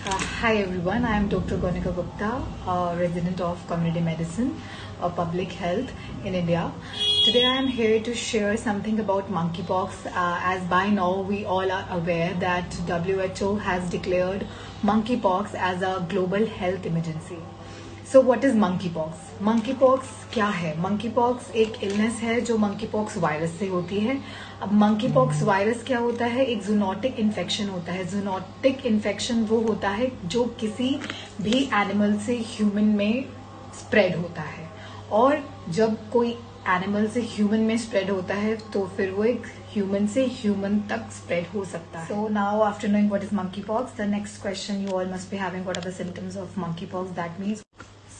Hi everyone, I am Dr. Gonika Gupta, a resident of community medicine or public health in India. Today I am here to share something about monkeypox, as by now we all are aware that WHO has declared monkeypox as a global health emergency. So what is monkey pox? Monkey pox क्या है? Monkey pox एक illness है जो monkey pox virus से होती है. अब monkey pox virus क्या होता है? एक जूनोटिक इन्फेक्शन होता है. जूनोटिक इन्फेक्शन वो होता है जो किसी भी एनिमल से ह्यूमन में स्प्रेड होता है, और जब कोई एनिमल से ह्यूमन में स्प्रेड होता है तो फिर वो एक ह्यूमन से ह्यूमन तक स्प्रेड हो सकता है. So now after knowing what is monkey pox, the next question you all must be having, what are the symptoms of monkey pox? That means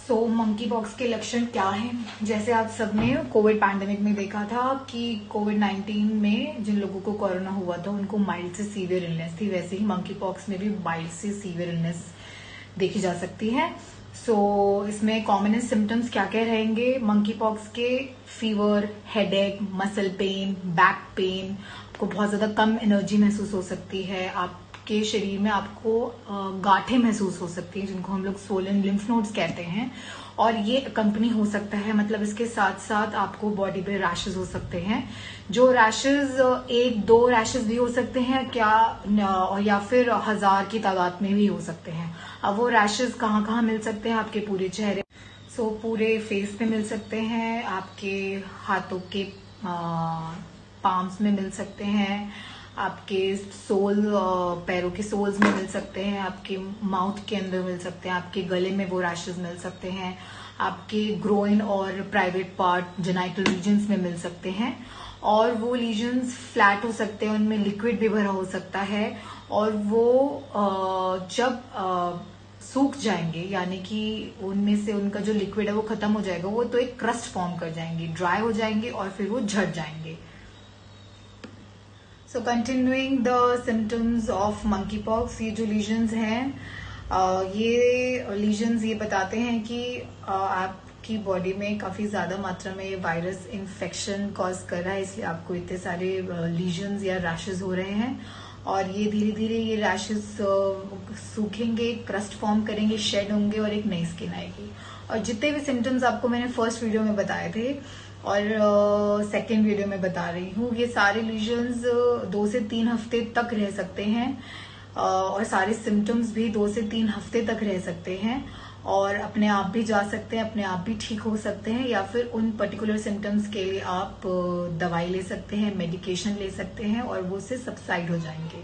so monkey pox के लक्षण क्या हैं? जैसे आप सबने कोविड पैंडेमिक में देखा था कि कोविड-19 में जिन लोगों को कोरोना हुआ था उनको माइल्ड से सीवियर इलनेस थी, वैसे ही मंकी पॉक्स में भी माइल्ड से सीवियर इलनेस देखी जा सकती है. सो इसमें कॉमनेस्ट सिम्टम्स क्या क्या रहेंगे मंकी पॉक्स के? Fever, headache, muscle pain, back pain, आपको बहुत ज्यादा कम एनर्जी महसूस हो सकती है, आपके शरीर में आपको गांठें महसूस हो सकती हैं जिनको हम लोग सोलन लिम्फ नोड्स कहते हैं, और ये कंपनी हो सकता है, मतलब इसके साथ साथ आपको बॉडी पे रैशेज हो सकते हैं. जो रैशेज एक दो रैशेज भी हो सकते हैं क्या, या फिर 1000 की तादाद में भी हो सकते हैं. अब वो रैशेज कहाँ कहाँ मिल सकते हैं? आपके पूरे चेहरे, सो पूरे फेस पे मिल सकते हैं, आपके हाथों के पाम्स में मिल सकते हैं, आपके सोल पैरों के सोल्स में मिल सकते हैं, आपके माउथ के अंदर मिल सकते हैं, आपके गले में वो रैशेज मिल सकते हैं, आपके ग्रोइन और प्राइवेट पार्ट जेनाइटल रीजन्स में मिल सकते हैं, और वो लीजन्स फ्लैट हो सकते हैं, उनमें लिक्विड भी भरा हो सकता है, और वो जब सूख जाएंगे, यानी कि उनमें से उनका जो लिक्विड है वो खत्म हो जाएगा, वो तो एक क्रस्ट फॉर्म कर जाएंगे, ड्राई हो जाएंगे और फिर वो झड़ जाएंगे. सो continuing the symptoms of monkey pox, ये जो लीजन्स हैं, ये लीजन्स ये बताते हैं कि आपकी बॉडी में काफी ज्यादा मात्रा में ये वायरस इन्फेक्शन कॉज कर रहा है, इसलिए आपको इतने सारे लीजन्स या रैशेज हो रहे हैं, और ये धीरे धीरे ये रैशेज सूखेंगे, क्रस्ट फॉर्म करेंगे, शेड होंगे और एक नई स्किन आएगी. और जितने भी सिम्टम्स आपको मैंने फर्स्ट वीडियो में बताए थे और सेकेंड वीडियो में बता रही हूँ, ये सारे लीजन्स 2 से 3 हफ्ते तक रह सकते हैं, और सारे सिम्टम्स भी 2 से 3 हफ्ते तक रह सकते हैं, और अपने आप भी जा सकते हैं, अपने आप भी ठीक हो सकते हैं, या फिर उन पर्टिकुलर सिम्टम्स के लिए आप दवाई ले सकते हैं, मेडिकेशन ले सकते हैं, और वो उससे सबसाइड हो जाएंगे.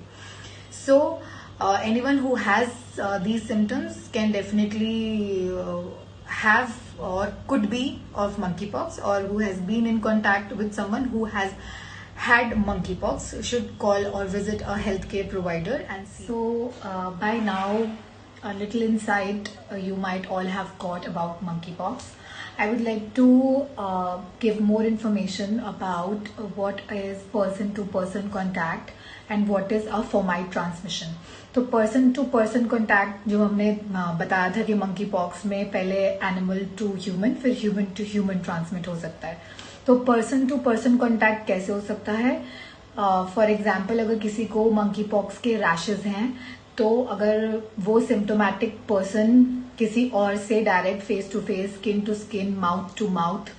So anyone who has these symptoms can definitely have or could be of monkeypox, or who has been in contact with someone who has had monkeypox should call or visit a healthcare provider and see. So by now a little insight you might all have got about monkeypox. I would like to give more information about what is person to person contact and what is a fomite transmission. तो person to person contact जो हमने बताया था कि monkey pox में पहले animal to human फिर human to human transmit हो सकता है. तो पर्सन टू पर्सन कॉन्टैक्ट कैसे हो सकता है? फॉर एग्जाम्पल, अगर किसी को मंकी पॉक्स के रैशेज हैं, तो अगर वो सिम्टोमेटिक पर्सन किसी और से direct face to face, skin to skin, mouth to mouth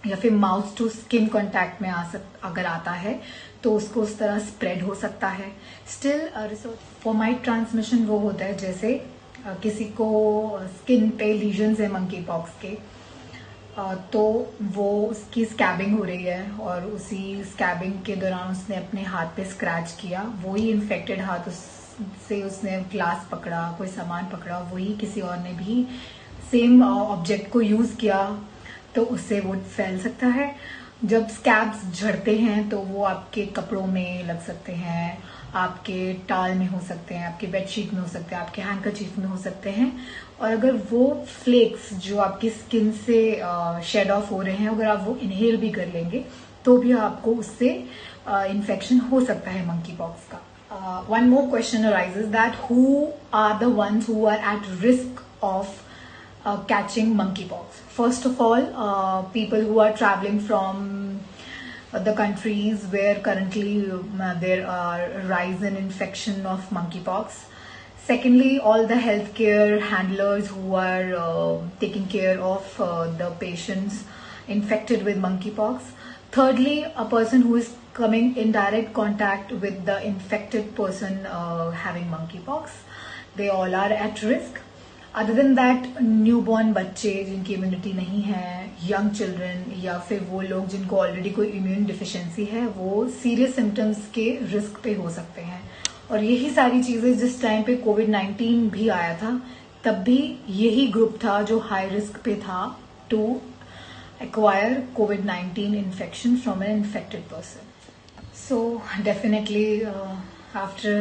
या फिर माउथ टू स्किन कांटेक्ट में अगर आता है तो उसको उस तरह स्प्रेड हो सकता है. स्टिल फोमाइट ट्रांसमिशन वो होता है जैसे किसी को स्किन पे लीजन्स है मंकी पॉक्स के, तो वो उसकी स्कैबिंग हो रही है और उसी स्कैबिंग के दौरान उसने अपने हाथ पे स्क्रैच किया, वही इन्फेक्टेड हाथ से उसने ग्लास पकड़ा, कोई सामान पकड़ा, वही किसी और ने भी सेम ऑब्जेक्ट को यूज किया, तो उससे वो फैल सकता है. जब स्कैब्स झड़ते हैं तो वो आपके कपड़ों में लग सकते हैं, आपके टाल में हो सकते हैं, आपके बेडशीट में हो सकते हैं, आपके हैंकरचीफ में हो सकते हैं, और अगर वो फ्लेक्स जो आपकी स्किन से शेड ऑफ हो रहे हैं, अगर आप वो इनहेल भी कर लेंगे तो भी आपको उससे इन्फेक्शन हो सकता है मंकी पॉक्स का. One more question arises that who are the ones who are at risk of catching monkeypox? First of all, people who are traveling from the countries where currently there are rise in infection of monkeypox. Secondly, all the healthcare handlers who are taking care of the patients infected with monkeypox. Thirdly, a person who is coming in direct contact with the infected person having monkeypox. They all are at risk. Other than that newborn बच्चे जिनकी immunity नहीं है, young children, या फिर वो लोग जिनको already कोई इम्यून डिफिशिएंसी है, वो सीरियस सिम्टम्स के रिस्क पे हो सकते हैं. और यही सारी चीजें जिस टाइम पे कोविड-19 भी आया था तब भी यही ग्रुप था जो हाई रिस्क पे था टू एक्वायर कोविड-19 infection from an infected person. So definitely after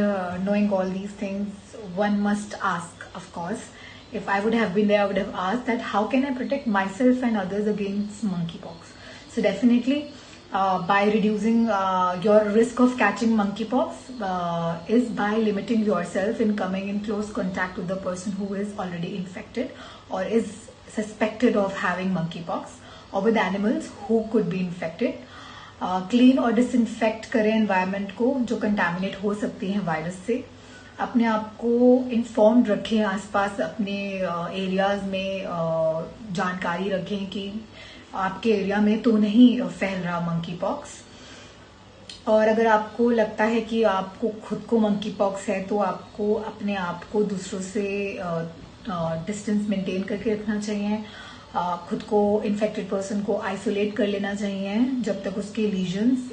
knowing all these things, one must ask, of course, if I would have been there, I would have asked that how can I protect myself and others against monkeypox. So definitely by reducing your risk of catching monkeypox is by limiting yourself in coming in close contact with the person who is already infected or is suspected of having monkeypox, or with animals who could be infected. Clean और disinfect करें environment को जो contaminate हो सकती हैं virus से. अपने आप को इन्फॉर्म्ड रखें, आसपास अपने एरियाज में जानकारी रखें कि आपके एरिया में तो नहीं फैल रहा मंकी पॉक्स. और अगर आपको लगता है कि आपको खुद को मंकी पॉक्स है तो आपको अपने आप को दूसरों से डिस्टेंस मेंटेन करके रखना चाहिए. खुद को इन्फेक्टेड पर्सन को आइसोलेट कर लेना चाहिए जब तक उसके लीजन्स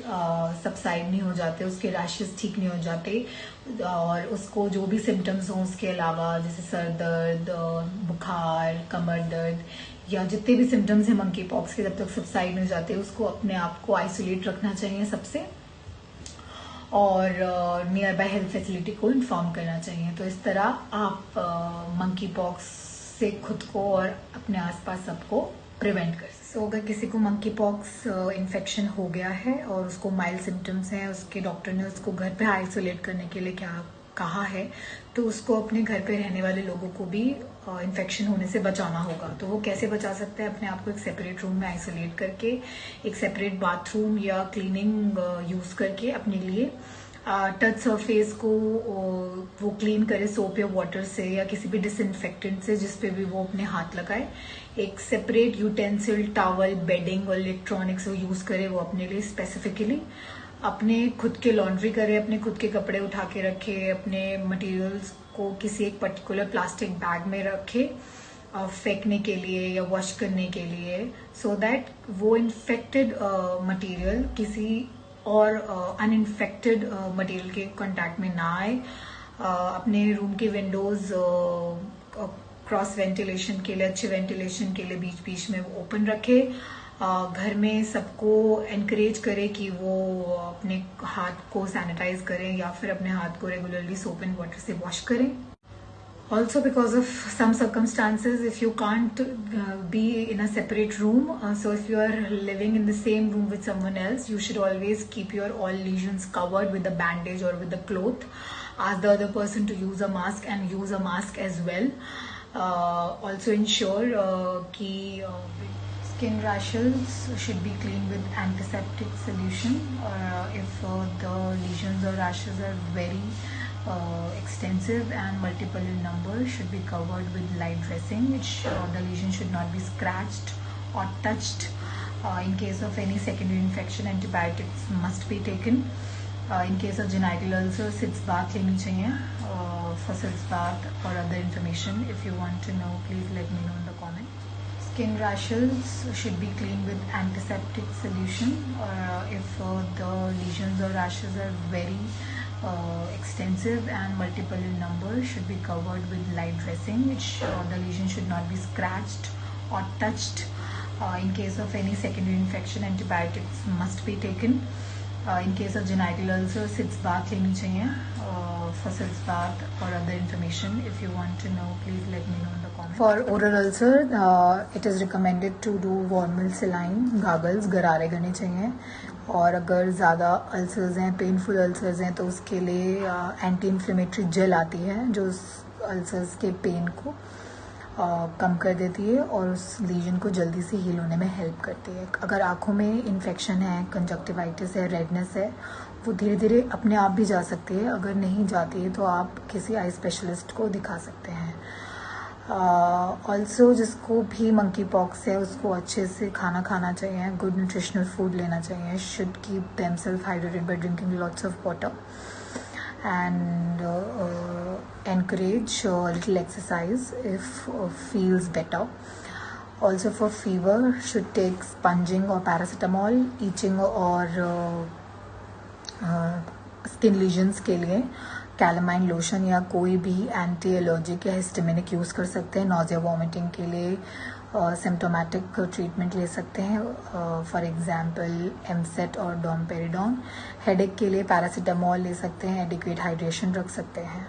सबसाइड नहीं हो जाते, उसके रैशेस ठीक नहीं हो जाते, और उसको जो भी सिम्टम्स हों उसके अलावा जैसे सर दर्द, बुखार, कमर दर्द या जितने भी सिम्टम्स हैं मंकी पॉक्स के, जब तक सबसाइड नहीं हो जाते उसको अपने आप को आइसोलेट रखना चाहिए सबसे, और नियर बाय हेल्थ फैसिलिटी को इन्फॉर्म करना चाहिए. तो इस तरह आप मंकी पॉक्स से खुद को और अपने आसपास सबको प्रिवेंट कर. सो अगर किसी को मंकी पॉक्स इन्फेक्शन हो गया है और उसको माइल्ड सिम्टम्स हैं, उसके डॉक्टर ने उसको घर पे आइसोलेट करने के लिए क्या कहा है, तो उसको अपने घर पे रहने वाले लोगों को भी इन्फेक्शन होने से बचाना होगा. तो वो कैसे बचा सकते हैं? अपने आप को एक सेपरेट रूम में आइसोलेट करके, एक सेपरेट बाथरूम या क्लीनिंग यूज करके अपने लिए टच सरफेस को वो क्लीन करे सोप या वाटर से या किसी भी डिसइंफेक्टेंट से जिस पे भी वो अपने हाथ लगाए. एक सेपरेट यूटेंसिल, टॉवल, बेडिंग और इलेक्ट्रॉनिक्स वो यूज करे वो अपने लिए स्पेसिफिकली. अपने खुद के लॉन्ड्री करे, अपने खुद के कपड़े उठा के रखे, अपने मटेरियल्स को किसी एक पर्टिकुलर प्लास्टिक बैग में रखे फेंकने के लिए या वॉश करने के लिए, सो दैट वो इन्फेक्टेड मटेरियल किसी और अनइन्फेक्टेड मटेरियल के कांटेक्ट में ना आए. अपने रूम के विंडोज क्रॉस वेंटिलेशन के लिए, अच्छे वेंटिलेशन के लिए बीच बीच में वो ओपन रखे. घर में सबको एनकरेज करे कि वो अपने हाथ को सैनिटाइज करें या फिर अपने हाथ को रेगुलरली सोप एंड वाटर से वॉश करें. Also, because of some circumstances, if you can't be in a separate room, so if you are living in the same room with someone else, you should always keep your all lesions covered with a bandage or with a cloth. Ask the other person to use a mask and use a mask as well. Also ensure कि skin rashes should be cleaned with antiseptic solution. If the lesions or rashes are very extensive and multiple in number, should be covered with light dressing. The lesion should not be scratched or touched. In case of any secondary infection, antibiotics must be taken. In case of genital ulcer, sitz bath leni chahiye. For sitz bath or other information, if you want to know, please let me know in the comment. Skin rashes should be cleaned with antiseptic solution. If the lesions or rashes are very extensive and multiple in number, should be covered with light dressing. The lesion should not be scratched or touched. In case of any secondary infection, antibiotics must be taken. In case of genital ulcer, sitz bath leni chahiye. For sitz bath or other information, if you want to know, please let me know in the comments. For oral ulcer, it is recommended to do warmal saline gargles, गरारे करने चाहिए. और अगर ज़्यादा ulcers हैं, painful ulcers हैं, तो उसके लिए एंटी इन्फ्लेमेटरी जेल आती है जो उस अल्सर्स के पेन को कम कर देती है और उस लीजन को जल्दी से हील होने में हेल्प करती है. अगर आँखों में इन्फेक्शन है, कंजक्टिवाइटिस है, रेडनेस है, वो धीरे धीरे अपने आप भी जा सकती है। अगर नहीं जाती है तो आप किसी आई स्पेशलिस्ट को दिखा सकते हैं। ऑल्सो जिसको भी मंकी पॉक्स है उसको अच्छे से खाना खाना चाहिए, गुड न्यूट्रिशनल फूड लेना चाहिए, should keep themselves hydrated by drinking lots of water and encourage little exercise if feels better. Also for fever, should take sponging or paracetamol. Itching और स्किन लीजन्स के लिए कैलामाइन लोशन या कोई भी anti allergic या histaminic use कर सकते हैं। नॉजिया वॉमिटिंग के लिए सिम्टोमेटिक ट्रीटमेंट ले सकते हैं, फॉर एग्जांपल एमसेट और डोमपेरिडोन। हेडेक के लिए पैरासीटामोल ले सकते हैं, एडिक्वेट हाइड्रेशन रख सकते हैं।